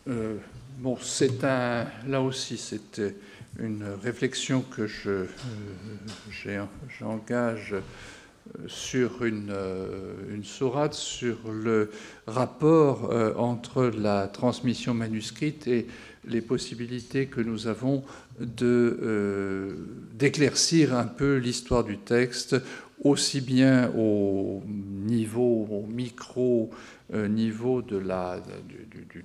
Bon, là aussi, c'est une réflexion que j'engage sur une sourate, sur le rapport entre la transmission manuscrite et les possibilités que nous avons d'éclaircir un peu l'histoire du texte, aussi bien au micro niveau du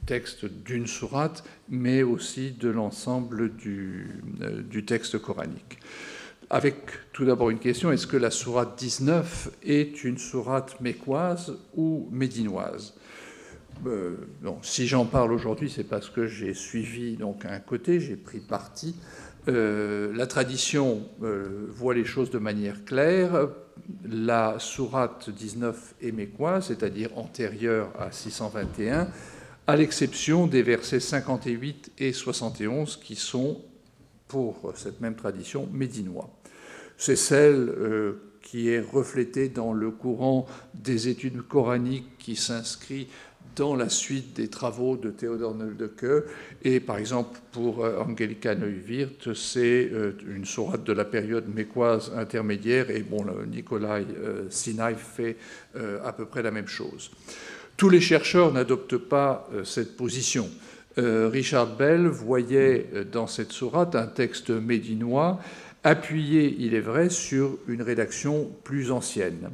texte d'une sourate, mais aussi de l'ensemble du texte coranique. Avec tout d'abord une question, est-ce que la sourate 19 est une sourate mécoise ou médinoise? Si j'en parle aujourd'hui, c'est parce que j'ai suivi donc un côté, j'ai pris parti. La tradition voit les choses de manière claire. La sourate 19 est mécoise, c'est-à-dire antérieure à 621, à l'exception des versets 58 et 71 qui sont, pour cette même tradition, médinois. C'est celle qui est reflétée dans le courant des études coraniques qui s'inscrit dans la suite des travaux de Théodore Nöldeke. Et par exemple, pour Angelika Neuwirth, c'est une sourate de la période mécoise intermédiaire. Et bon, Nikolai Sinai fait à peu près la même chose. Tous les chercheurs n'adoptent pas cette position. Richard Bell voyait dans cette sourate un texte médinois appuyé, il est vrai, sur une rédaction plus ancienne.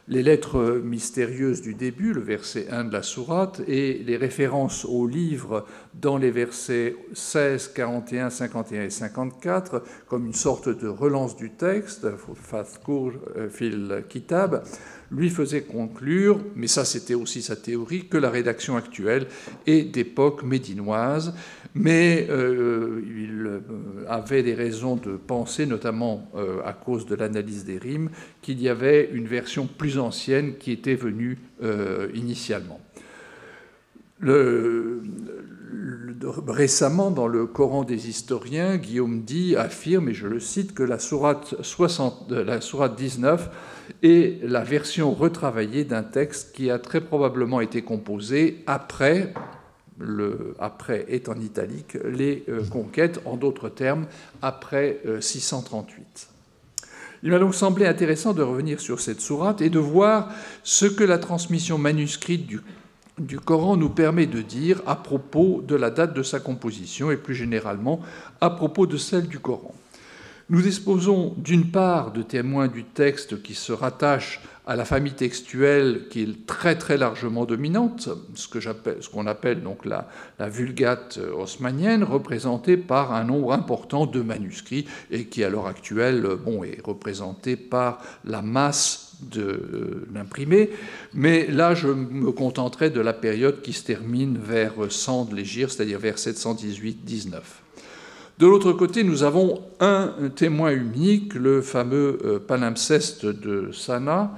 Les lettres mystérieuses du début, le verset 1 de la sourate, et les références aux livres dans les versets 16, 41, 51 et 54, comme une sorte de relance du texte, Fathkur fil Kitab, lui faisait conclure, mais ça c'était aussi sa théorie, que la rédaction actuelle est d'époque médinoise, mais il avait des raisons de penser, notamment à cause de l'analyse des rimes, qu'il y avait une version plus ancienne qui était venue initialement. Récemment, dans le Coran des historiens, Guillaume Di affirme, et je le cite, que la sourate 19 est la version retravaillée d'un texte qui a très probablement été composé après, le après est en italique, les conquêtes, en d'autres termes, après 638. Il m'a donc semblé intéressant de revenir sur cette sourate et de voir ce que la transmission manuscrite du Coran nous permet de dire à propos de la date de sa composition et plus généralement à propos de celle du Coran. Nous disposons d'une part de témoins du texte qui se rattachent à la famille textuelle qui est très très largement dominante, ce qu'on appelle donc la Vulgate haussmannienne, représentée par un nombre important de manuscrits et qui à l'heure actuelle est représentée par la masse de l'imprimé, mais là je me contenterai de la période qui se termine vers 100 de l'Hégire, c'est-à-dire vers 718-19. De l'autre côté, nous avons un témoin unique, le fameux palimpseste de Sana,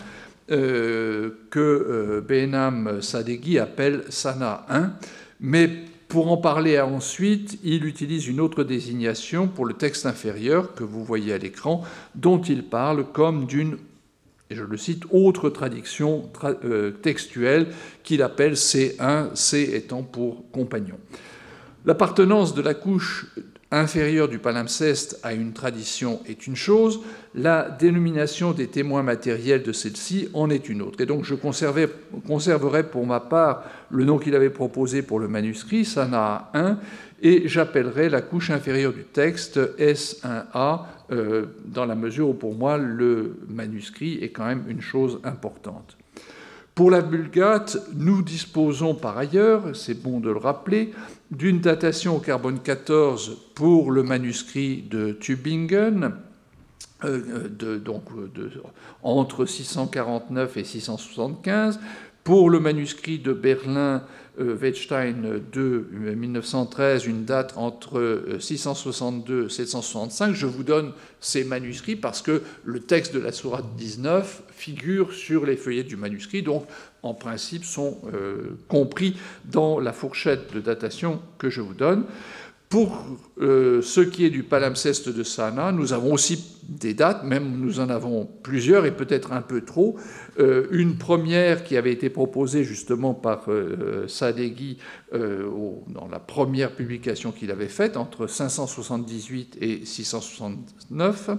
que Behnam Sadeghi appelle Sana 1, mais pour en parler ensuite, il utilise une autre désignation pour le texte inférieur que vous voyez à l'écran, dont il parle comme d'une, et je le cite, autre traduction textuelle qu'il appelle C1, C étant pour compagnon. L'appartenance de la couche inférieure du palimpseste à une tradition est une chose, la dénomination des témoins matériels de celle-ci en est une autre. Et donc je conserverai pour ma part le nom qu'il avait proposé pour le manuscrit, Sana 1, et j'appellerai la couche inférieure du texte S1A, dans la mesure où pour moi le manuscrit est quand même une chose importante. Pour la Vulgate, nous disposons par ailleurs, c'est bon de le rappeler, d'une datation au carbone 14 pour le manuscrit de Tübingen, entre 649 et 675, pour le manuscrit de Berlin, Wettstein de 1913, une date entre 662 et 765. Je vous donne ces manuscrits parce que le texte de la sourate 19 figure sur les feuillets du manuscrit, donc en principe sont compris dans la fourchette de datation que je vous donne. Pour ce qui est du palimpseste de Sana, nous avons aussi des dates, même nous en avons plusieurs et peut-être un peu trop. Une première qui avait été proposée justement par Sadeghi dans la première publication qu'il avait faite entre 578 et 669,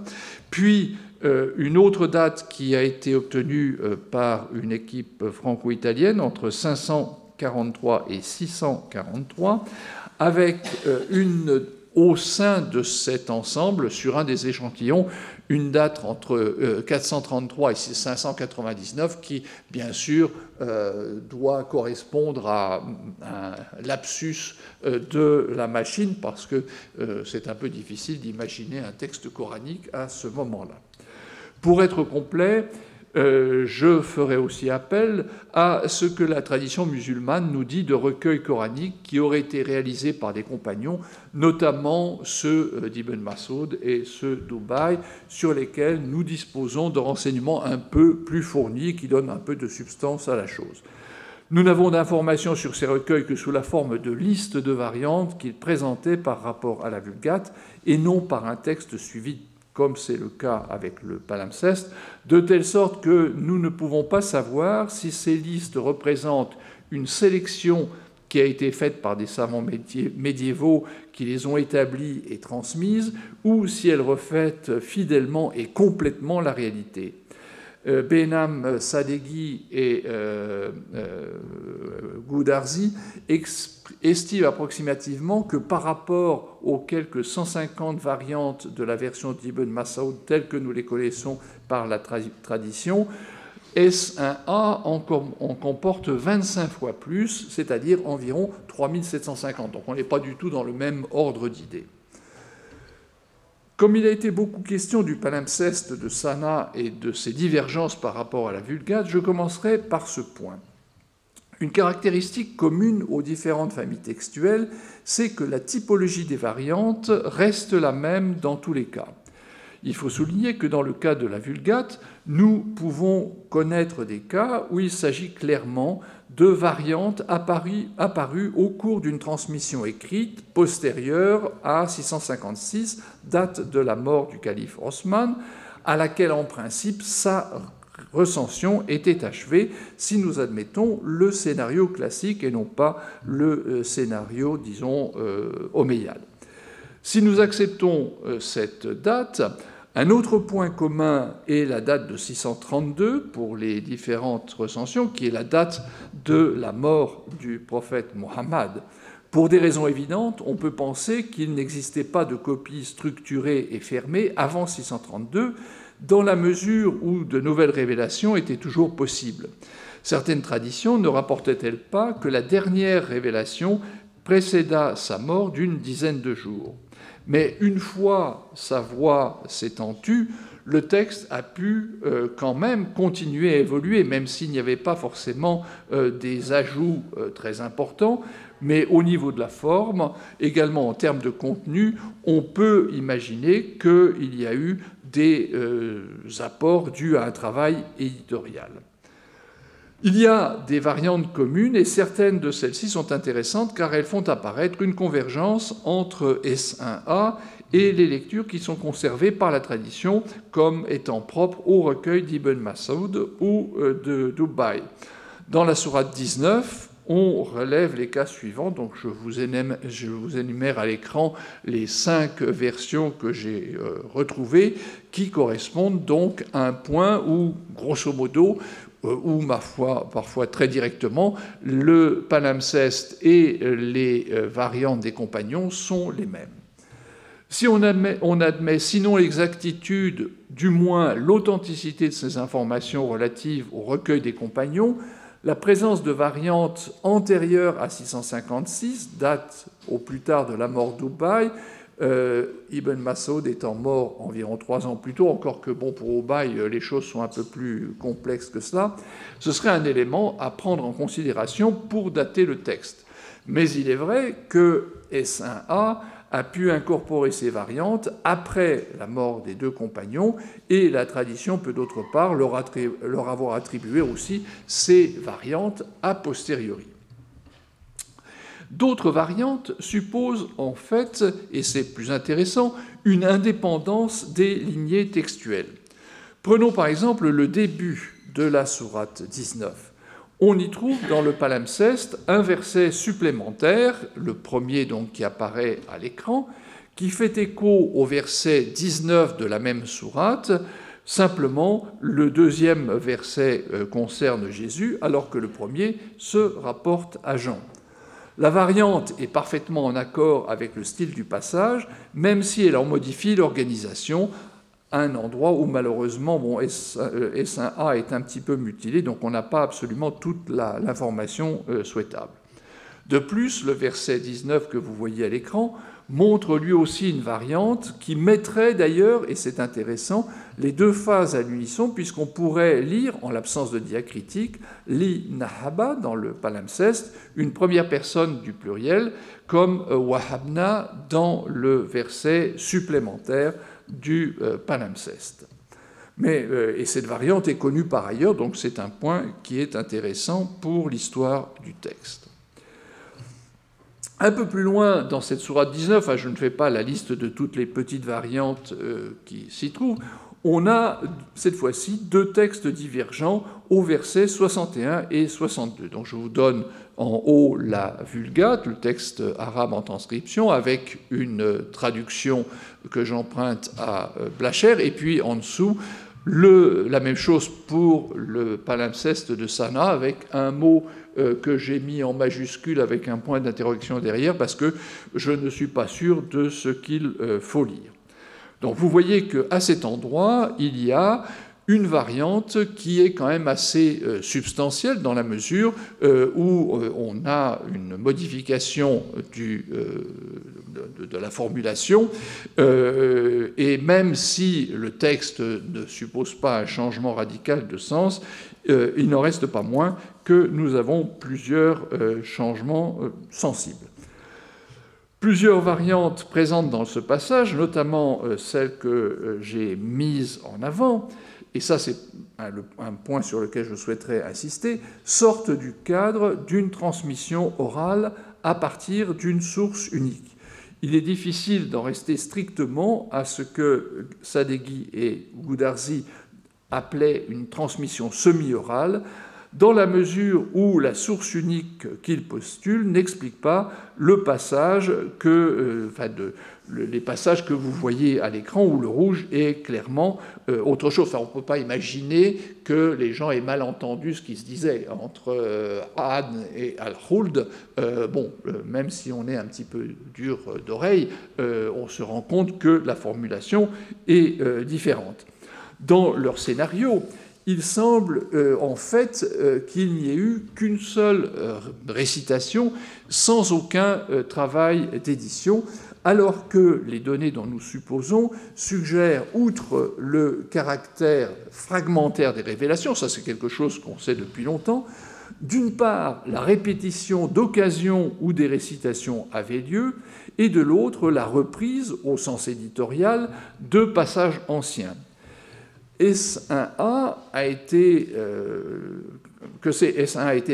puis une autre date qui a été obtenue par une équipe franco-italienne entre 543 et 643, avec au sein de cet ensemble, sur un des échantillons, une date entre 433 et 599 qui, bien sûr, doit correspondre à un lapsus de la machine, parce que c'est un peu difficile d'imaginer un texte coranique à ce moment-là. Pour être complet, je ferai aussi appel à ce que la tradition musulmane nous dit de recueils coraniques qui auraient été réalisés par des compagnons, notamment ceux d'Ibn Mas'ud et ceux d'Ubay, sur lesquels nous disposons de renseignements un peu plus fournis qui donnent un peu de substance à la chose. Nous n'avons d'informations sur ces recueils que sous la forme de listes de variantes qu'ils présentaient par rapport à la Vulgate et non par un texte suivi comme c'est le cas avec le palimpseste, de telle sorte que nous ne pouvons pas savoir si ces listes représentent une sélection qui a été faite par des savants médiévaux qui les ont établies et transmises, ou si elles reflètent fidèlement et complètement la réalité. Behnam, Sadeghi et Goudarzi estiment approximativement que par rapport aux quelques 150 variantes de la version d'Ibn Mas'ud telles que nous les connaissons par la tradition, S1A en comporte 25 fois plus, c'est-à-dire environ 3750. Donc on n'est pas du tout dans le même ordre d'idées. Comme il a été beaucoup question du palimpseste de Sana et de ses divergences par rapport à la Vulgate, je commencerai par ce point. Une caractéristique commune aux différentes familles textuelles, c'est que la typologie des variantes reste la même dans tous les cas. Il faut souligner que dans le cas de la Vulgate, nous pouvons connaître des cas où il s'agit clairement de variantes apparues au cours d'une transmission écrite postérieure à 656, date de la mort du calife Osman, à laquelle en principe sa recension était achevée si nous admettons le scénario classique et non pas le scénario, disons, omeyyade. Si nous acceptons cette date, un autre point commun est la date de 632 pour les différentes recensions, qui est la date de la mort du prophète Mohammed. Pour des raisons évidentes, on peut penser qu'il n'existait pas de copie structurée et fermée avant 632, dans la mesure où de nouvelles révélations étaient toujours possibles. Certaines traditions ne rapportaient-elles pas que la dernière révélation précéda sa mort d'une dizaine de jours. Mais une fois sa voix s'étant tue, le texte a pu quand même continuer à évoluer, même s'il n'y avait pas forcément des ajouts très importants. Mais au niveau de la forme, également en termes de contenu, on peut imaginer qu'il y a eu des apports dus à un travail éditorial. Il y a des variantes communes et certaines de celles-ci sont intéressantes car elles font apparaître une convergence entre S1A et les lectures qui sont conservées par la tradition comme étant propres au recueil d'Ibn Mas'ud ou de Ubay. Dans la sourate 19, on relève les cas suivants. Donc je vous énumère à l'écran les 5 versions que j'ai retrouvées qui correspondent donc à un point où, grosso modo, ou parfois très directement, le palimpseste et les variantes des compagnons sont les mêmes. Si on admet sinon l'exactitude, du moins l'authenticité de ces informations relatives au recueil des compagnons, la présence de variantes antérieures à 656, date au plus tard de la mort d'Ubay, Ibn Mas'ud étant mort environ 3 ans plus tôt, encore que bon, pour Ubay, les choses sont un peu plus complexes que cela, ce serait un élément à prendre en considération pour dater le texte. Mais il est vrai que S1A a pu incorporer ces variantes après la mort des 2 compagnons, et la tradition peut d'autre part leur avoir attribué aussi ces variantes a posteriori. D'autres variantes supposent en fait, et c'est plus intéressant, une indépendance des lignées textuelles. Prenons par exemple le début de la sourate 19. On y trouve dans le palimpseste un verset supplémentaire, le premier donc qui apparaît à l'écran, qui fait écho au verset 19 de la même sourate. Simplement, le deuxième verset concerne Jésus, alors que le premier se rapporte à Jean. La variante est parfaitement en accord avec le style du passage, même si elle en modifie l'organisation à un endroit où malheureusement S1A est un petit peu mutilé, donc on n'a pas absolument toute l'information souhaitable. De plus, le verset 19 que vous voyez à l'écran montre lui aussi une variante qui mettrait d'ailleurs, et c'est intéressant, les deux phases à l'unisson, puisqu'on pourrait lire, en l'absence de diacritique, li nahaba dans le palimpseste, une première personne du pluriel, comme wahabna dans le verset supplémentaire du palimpseste. Et cette variante est connue par ailleurs, donc c'est un point qui est intéressant pour l'histoire du texte. Un peu plus loin, dans cette sourate 19, je ne fais pas la liste de toutes les petites variantes qui s'y trouvent, on a cette fois-ci deux textes divergents aux versets 61 et 62. Donc je vous donne en haut la Vulgate, le texte arabe en transcription, avec une traduction que j'emprunte à Blacher, et puis en dessous, la même chose pour le palimpseste de Sana, avec un mot que j'ai mis en majuscule avec un point d'interrogation derrière, parce que je ne suis pas sûr de ce qu'il faut lire. Donc vous voyez qu'à cet endroit, il y a une variante qui est quand même assez substantielle dans la mesure où on a une modification de la formulation, et même si le texte ne suppose pas un changement radical de sens, il n'en reste pas moins que nous avons plusieurs changements sensibles. Plusieurs variantes présentes dans ce passage, notamment celles que j'ai mises en avant, et ça c'est un point sur lequel je souhaiterais insister, sortent du cadre d'une transmission orale à partir d'une source unique. Il est difficile d'en rester strictement à ce que Sadeghi et Goudarzi appelaient une transmission semi-orale, dans la mesure où la source unique qu'ils postulent n'explique pas le passage les passages que vous voyez à l'écran, où le rouge est clairement autre chose. Enfin, on ne peut pas imaginer que les gens aient mal entendu ce qui se disait entre Ad et Al-Khuld. Même si on est un petit peu dur d'oreille, on se rend compte que la formulation est différente. Dans leur scénario, il semble en fait qu'il n'y ait eu qu'une seule récitation sans aucun travail d'édition, alors que les données dont nous supposons suggèrent, outre le caractère fragmentaire des révélations, ça c'est quelque chose qu'on sait depuis longtemps, d'une part la répétition d'occasions où des récitations avaient lieu, et de l'autre la reprise, au sens éditorial, de passages anciens. S1A a été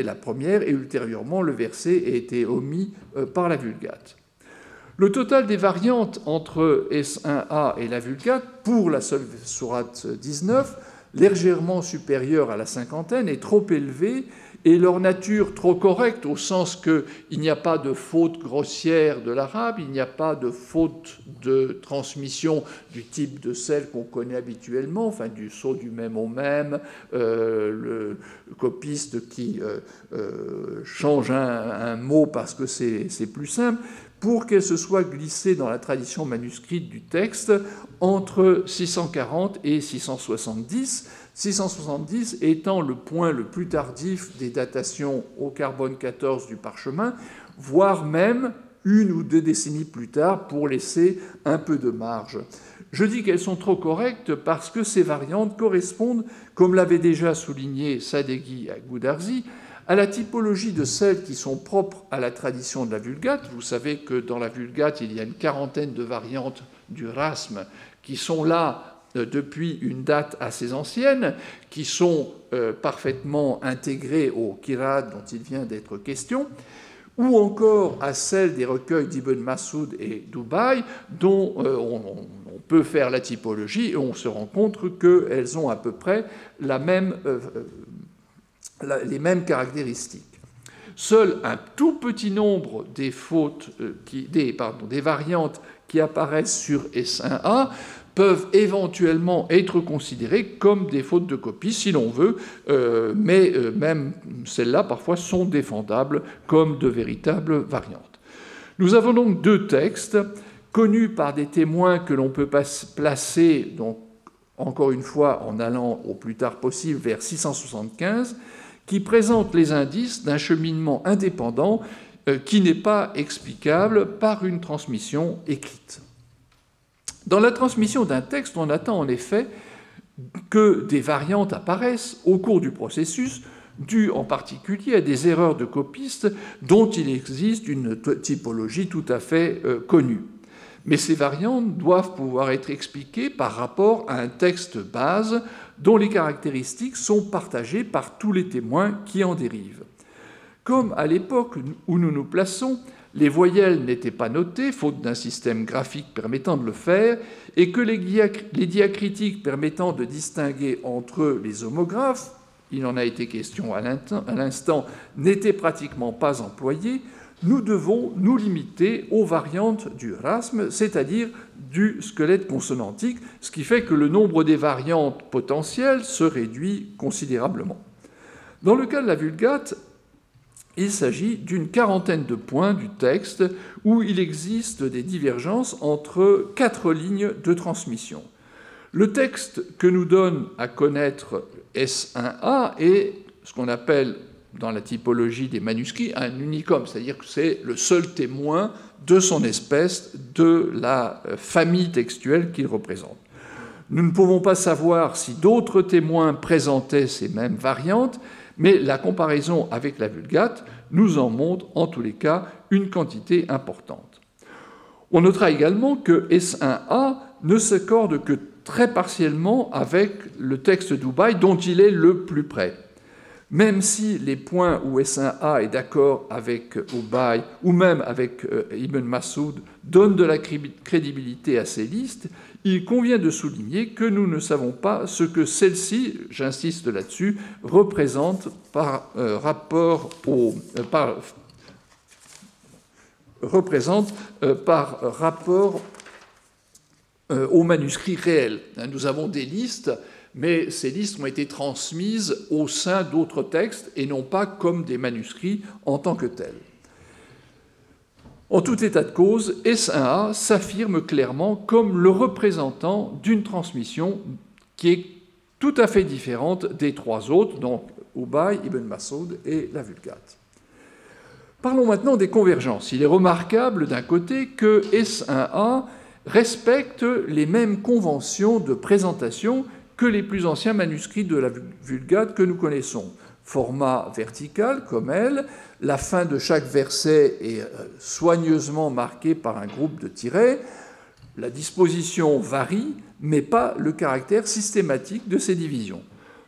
la première, et ultérieurement le verset a été omis par la Vulgate. Le total des variantes entre S1A et la Vulgate, pour la seule sourate 19, légèrement supérieure à la cinquantaine, est trop élevé, et leur nature trop correcte, au sens qu'il n'y a pas de faute grossière de l'arabe, il n'y a pas de faute de transmission du type de celle qu'on connaît habituellement, enfin du saut du même au même, le copiste qui change un mot parce que c'est plus simple, pour qu'elle se soit glissée dans la tradition manuscrite du texte entre 640 et 670, 670 étant le point le plus tardif des datations au carbone 14 du parchemin, voire même une ou deux décennies plus tard pour laisser un peu de marge. Je dis qu'elles sont trop correctes parce que ces variantes correspondent, comme l'avait déjà souligné Sadeghi à Goudarzi, à la typologie de celles qui sont propres à la tradition de la Vulgate. Vous savez que dans la Vulgate, il y a une quarantaine de variantes du rasm qui sont là depuis une date assez ancienne, qui sont parfaitement intégrées au Qira'at dont il vient d'être question, ou encore à celle des recueils d'Ibn Masoud et d'Ubaï, dont on peut faire la typologie, et on se rend compte qu'elles ont à peu près les mêmes caractéristiques. Seul un tout petit nombre des des variantes qui apparaissent sur S1A peuvent éventuellement être considérées comme des fautes de copie, si l'on veut, mais même celles-là, parfois, sont défendables comme de véritables variantes. Nous avons donc deux textes connus par des témoins que l'on peut placer, donc, encore une fois, en allant au plus tard possible vers 675, qui présentent les indices d'un cheminement indépendant qui n'est pas explicable par une transmission écrite. Dans la transmission d'un texte, on attend en effet que des variantes apparaissent au cours du processus, dues en particulier à des erreurs de copistes dont il existe une typologie tout à fait connue. Mais ces variantes doivent pouvoir être expliquées par rapport à un texte base dont les caractéristiques sont partagées par tous les témoins qui en dérivent. Comme à l'époque où nous nous plaçons, les voyelles n'étaient pas notées, faute d'un système graphique permettant de le faire, et que les diacritiques permettant de distinguer entre eux les homographes, il en a été question à l'instant, n'étaient pratiquement pas employés, nous devons nous limiter aux variantes du rasm, c'est-à-dire du squelette consonantique, ce qui fait que le nombre des variantes potentielles se réduit considérablement. Dans le cas de la Vulgate, il s'agit d'une quarantaine de points du texte où il existe des divergences entre 4 lignes de transmission. Le texte que nous donne à connaître S1A est ce qu'on appelle dans la typologie des manuscrits un unicum, c'est-à-dire que c'est le seul témoin de son espèce, de la famille textuelle qu'il représente. Nous ne pouvons pas savoir si d'autres témoins présentaient ces mêmes variantes, mais la comparaison avec la Vulgate nous en montre en tous les cas une quantité importante. On notera également que S1A ne s'accorde que très partiellement avec le texte d'Ubaï dont il est le plus près. Même si les points où S1A est d'accord avec Ubaï ou même avec Ibn Masoud donnent de la crédibilité à ces listes, il convient de souligner que nous ne savons pas ce que celle-ci, j'insiste là-dessus, représente par rapport au manuscrit réel. Nous avons des listes, mais ces listes ont été transmises au sein d'autres textes et non pas comme des manuscrits en tant que tels. En tout état de cause, S1A s'affirme clairement comme le représentant d'une transmission qui est tout à fait différente des 3 autres, donc Ubaï, Ibn Masoud et la Vulgate. Parlons maintenant des convergences. Il est remarquable d'un côté que S1A respecte les mêmes conventions de présentation que les plus anciens manuscrits de la Vulgate que nous connaissons. Format vertical comme elle, la fin de chaque verset est soigneusement marquée par un groupe de tirets, la disposition varie, mais pas le caractère systématique de ces divisions.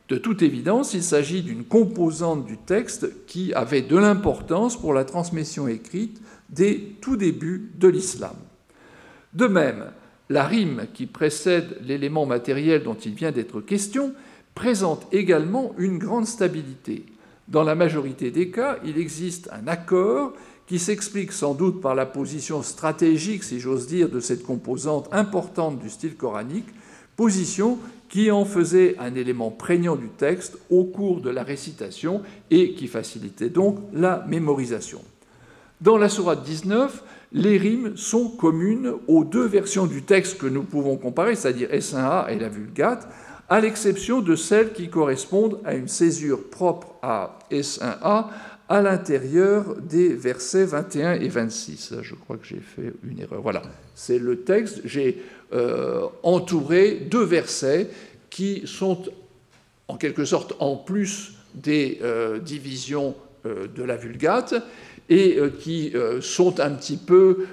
De toute évidence, il s'agit d'une composante du texte qui avait de l'importance pour la transmission écrite dès tout début de l'islam. De même, la rime qui précède l'élément matériel dont il vient d'être question présente également une grande stabilité. Dans la majorité des cas, il existe un accord qui s'explique sans doute par la position stratégique, si j'ose dire, de cette composante importante du style coranique, position qui en faisait un élément prégnant du texte au cours de la récitation et qui facilitait donc la mémorisation. Dans la sourate 19, les rimes sont communes aux 2 versions du texte que nous pouvons comparer, c'est-à-dire S1A et la Vulgate, à l'exception de celles qui correspondent à une césure propre à S1A à l'intérieur des versets 21 et 26. Là, je crois que j'ai fait une erreur. Voilà, c'est le texte. J'ai entouré 2 versets qui sont en quelque sorte en plus des divisions de la Vulgate et qui sont un petit peu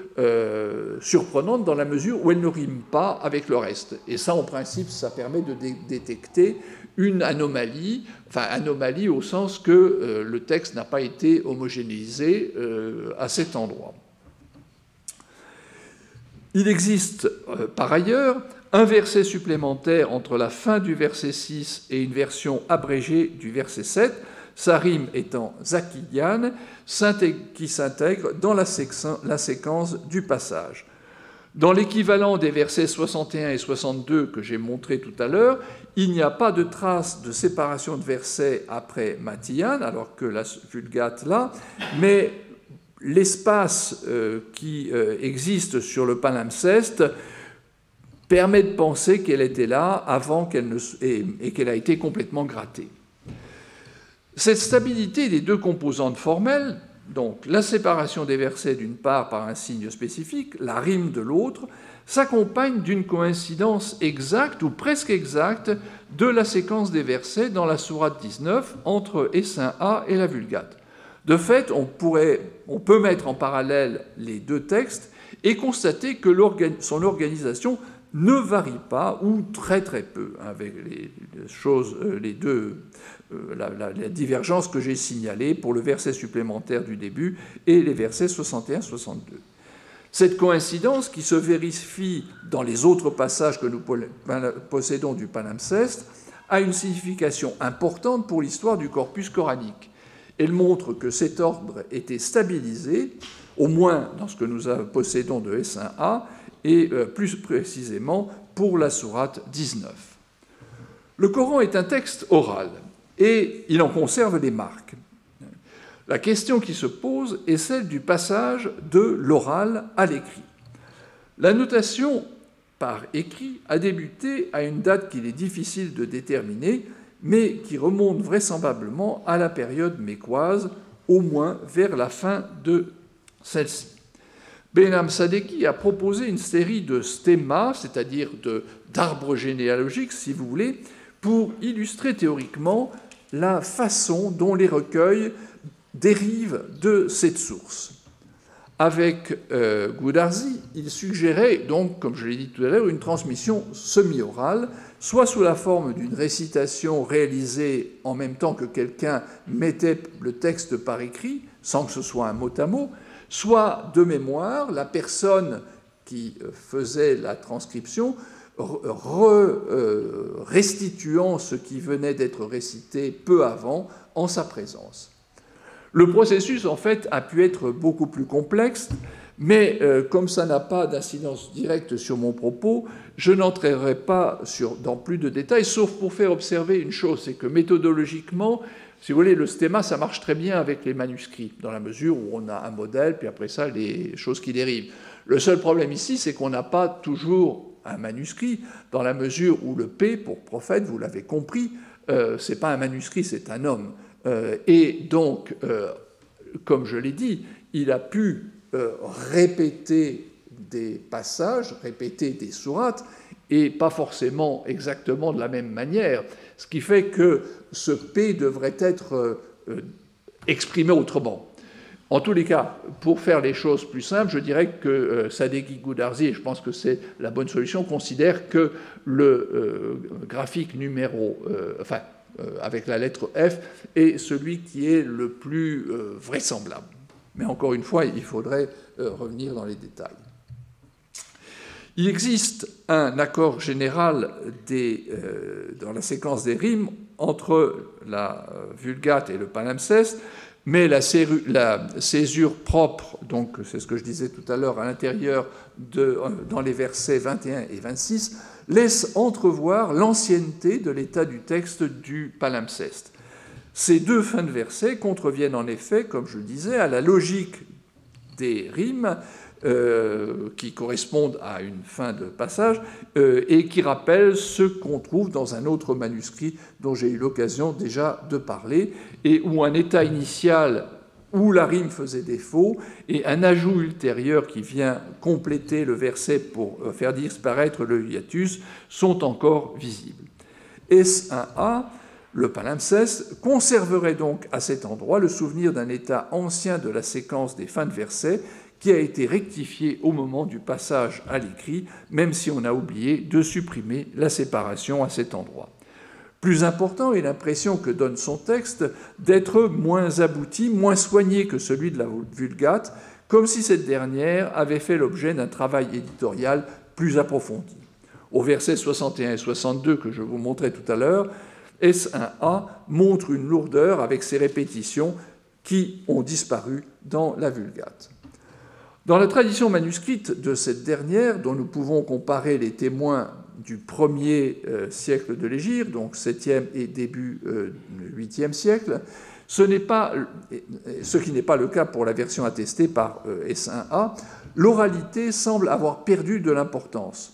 surprenantes dans la mesure où elles ne riment pas avec le reste. Et ça, en principe, ça permet de détecter une anomalie, enfin anomalie au sens que le texte n'a pas été homogénéisé à cet endroit. Il existe par ailleurs un verset supplémentaire entre la fin du verset 6 et une version abrégée du verset 7, sa rime étant Zakiyan, qui s'intègre dans la séquence du passage. Dans l'équivalent des versets 61 et 62 que j'ai montré tout à l'heure, il n'y a pas de trace de séparation de versets après Matiyan, alors que la Vulgate l'a, mais l'espace qui existe sur le palimpseste permet de penser qu'elle était là avant et qu'elle a été complètement grattée. Cette stabilité des deux composantes formelles, donc la séparation des versets d'une part par un signe spécifique, la rime de l'autre, s'accompagne d'une coïncidence exacte ou presque exacte de la séquence des versets dans la sourate 19 entre Essaim A et la Vulgate. De fait, on peut mettre en parallèle les deux textes et constater que son organisation ne varie pas, ou très très peu, avec la divergence que j'ai signalée pour le verset supplémentaire du début et les versets 61-62. Cette coïncidence, qui se vérifie dans les autres passages que nous possédons du palimpseste, a une signification importante pour l'histoire du corpus coranique. Elle montre que cet ordre était stabilisé, au moins dans ce que nous possédons de S1A, et plus précisément pour la sourate 19. Le Coran est un texte oral, et il en conserve les marques. La question qui se pose est celle du passage de l'oral à l'écrit. La notation par écrit a débuté à une date qu'il est difficile de déterminer, mais qui remonte vraisemblablement à la période mécoise, au moins vers la fin de celle-ci. Behnam Sadeghi a proposé une série de stemmas, c'est-à-dire d'arbres généalogiques, si vous voulez, pour illustrer théoriquement la façon dont les recueils dérivent de cette source. Avec Goudarzi, il suggérait donc, comme je l'ai dit tout à l'heure, une transmission semi-orale, soit sous la forme d'une récitation réalisée en même temps que quelqu'un mettait le texte par écrit, sans que ce soit un mot à mot, soit de mémoire, la personne qui faisait la transcription restituant ce qui venait d'être récité peu avant en sa présence. Le processus, en fait, a pu être beaucoup plus complexe, mais comme ça n'a pas d'incidence directe sur mon propos, je n'entrerai pas dans plus de détails, sauf pour faire observer une chose, c'est que méthodologiquement, si vous voulez, le stemma, ça marche très bien avec les manuscrits, dans la mesure où on a un modèle, puis après ça, les choses qui dérivent. Le seul problème ici, c'est qu'on n'a pas toujours un manuscrit, dans la mesure où le P, pour prophète, vous l'avez compris, c'est pas un manuscrit, c'est un homme. Et donc, comme je l'ai dit, il a pu répéter des passages, répéter des sourates, et pas forcément exactement de la même manière, ce qui fait que ce P devrait être exprimé autrement. En tous les cas, pour faire les choses plus simples, je dirais que Sadeghi Goudarzi, et je pense que c'est la bonne solution, considère que le graphique numéro, avec la lettre F, est celui qui est le plus vraisemblable. Mais encore une fois, il faudrait revenir dans les détails. Il existe un accord général dans la séquence des rimes entre la Vulgate et le palimpseste, mais la césure propre, donc c'est ce que je disais tout à l'heure, à l'intérieur dans les versets 21 et 26, laisse entrevoir l'ancienneté de l'état du texte du palimpseste. Ces deux fins de versets contreviennent en effet, comme je le disais, à la logique des rimes qui correspondent à une fin de passage et qui rappellent ce qu'on trouve dans un autre manuscrit dont j'ai eu l'occasion déjà de parler, et où un état initial où la rime faisait défaut et un ajout ultérieur qui vient compléter le verset pour faire disparaître le hiatus sont encore visibles. S1A, le palimpseste, conserverait donc à cet endroit le souvenir d'un état ancien de la séquence des fins de versets qui a été rectifié au moment du passage à l'écrit, même si on a oublié de supprimer la séparation à cet endroit. Plus important est l'impression que donne son texte d'être moins abouti, moins soigné que celui de la Vulgate, comme si cette dernière avait fait l'objet d'un travail éditorial plus approfondi. Au verset 61 et 62 que je vous montrais tout à l'heure, S1a montre une lourdeur avec ses répétitions qui ont disparu dans la Vulgate. Dans la tradition manuscrite de cette dernière, dont nous pouvons comparer les témoins du 1er siècle de l'Hégire, donc 7e et début 8e siècle, ce qui n'est pas le cas pour la version attestée par S1a, l'oralité semble avoir perdu de l'importance.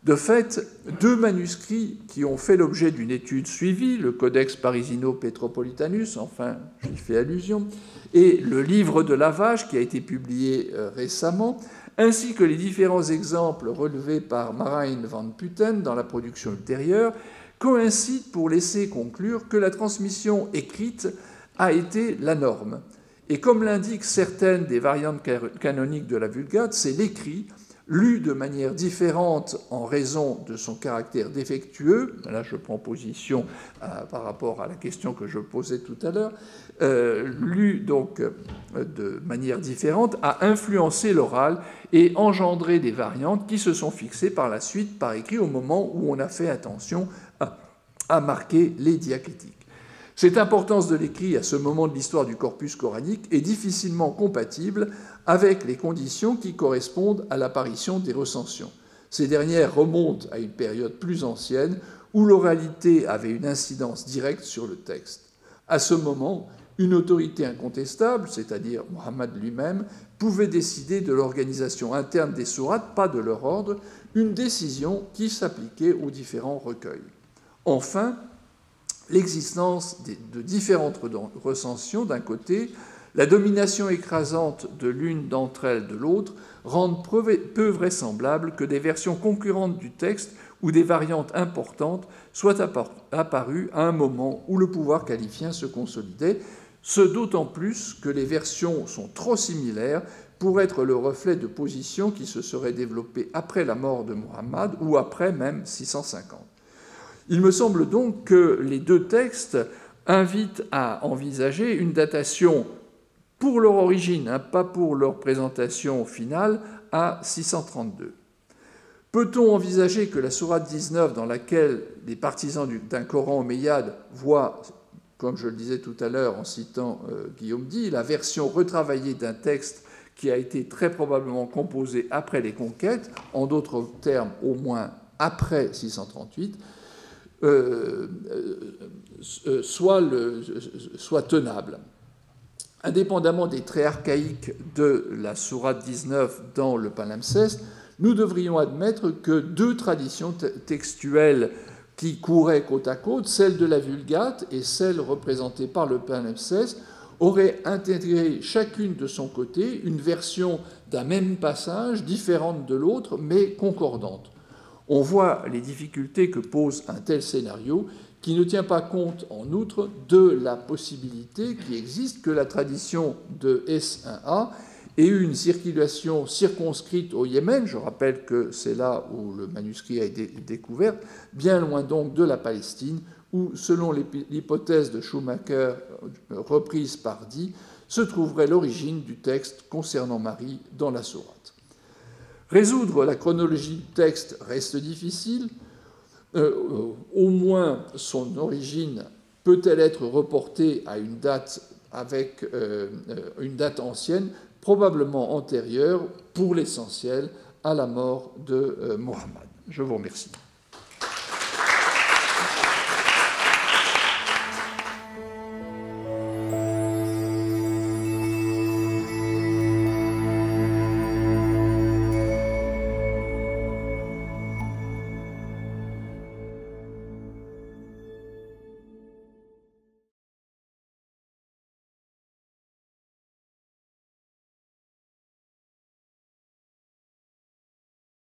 De fait, deux manuscrits qui ont fait l'objet d'une étude suivie, le Codex Parisino-Petropolitanus, enfin j'y fais allusion, et le livre de Lavage qui a été publié récemment, ainsi que les différents exemples relevés par Marijn van Putten dans la production ultérieure, coïncident pour laisser conclure que la transmission écrite a été la norme. Et comme l'indiquent certaines des variantes canoniques de la Vulgate, c'est l'écrit, lu de manière différente en raison de son caractère défectueux, là je prends position par rapport à la question que je posais tout à l'heure, lu donc de manière différente, a influencé l'oral et engendré des variantes qui se sont fixées par la suite par écrit au moment où on a fait attention à marquer les diacritiques. Cette importance de l'écrit à ce moment de l'histoire du corpus coranique est difficilement compatible avec les conditions qui correspondent à l'apparition des recensions. Ces dernières remontent à une période plus ancienne où l'oralité avait une incidence directe sur le texte. À ce moment, une autorité incontestable, c'est-à-dire Muhammad lui-même, pouvait décider de l'organisation interne des sourates, pas de leur ordre, une décision qui s'appliquait aux différents recueils. Enfin, l'existence de différentes recensions d'un côté, la domination écrasante de l'une d'entre elles de l'autre, rendent peu vraisemblable que des versions concurrentes du texte ou des variantes importantes soient apparues à un moment où le pouvoir califien se consolidait, ce d'autant plus que les versions sont trop similaires pour être le reflet de positions qui se seraient développées après la mort de Muhammad ou après même 650. Il me semble donc que les deux textes invitent à envisager une datation pour leur origine, pas pour leur présentation finale, à 632. Peut-on envisager que la sourate 19, dans laquelle les partisans d'un Coran omeyyade voient, comme je le disais tout à l'heure en citant Guillaume Di, la version retravaillée d'un texte qui a été très probablement composé après les conquêtes, en d'autres termes au moins après 638, soit tenable. Indépendamment des traits archaïques de la sourate 19 dans le palimpseste, nous devrions admettre que deux traditions textuelles qui couraient côte à côte, celle de la Vulgate et celle représentée par le palimpseste, auraient intégré chacune de son côté une version d'un même passage, différente de l'autre, mais concordante. On voit les difficultés que pose un tel scénario qui ne tient pas compte, en outre, de la possibilité qui existe que la tradition de S1a ait eu une circulation circonscrite au Yémen. Je rappelle que c'est là où le manuscrit a été découvert, bien loin donc de la Palestine, où, selon l'hypothèse de Schumacher reprise par Di, se trouverait l'origine du texte concernant Marie dans la sourate. Résoudre la chronologie du texte reste difficile. Au moins, son origine peut-elle être reportée à une date avec une date ancienne, probablement antérieure, pour l'essentiel, à la mort de Muhammad. Je vous remercie.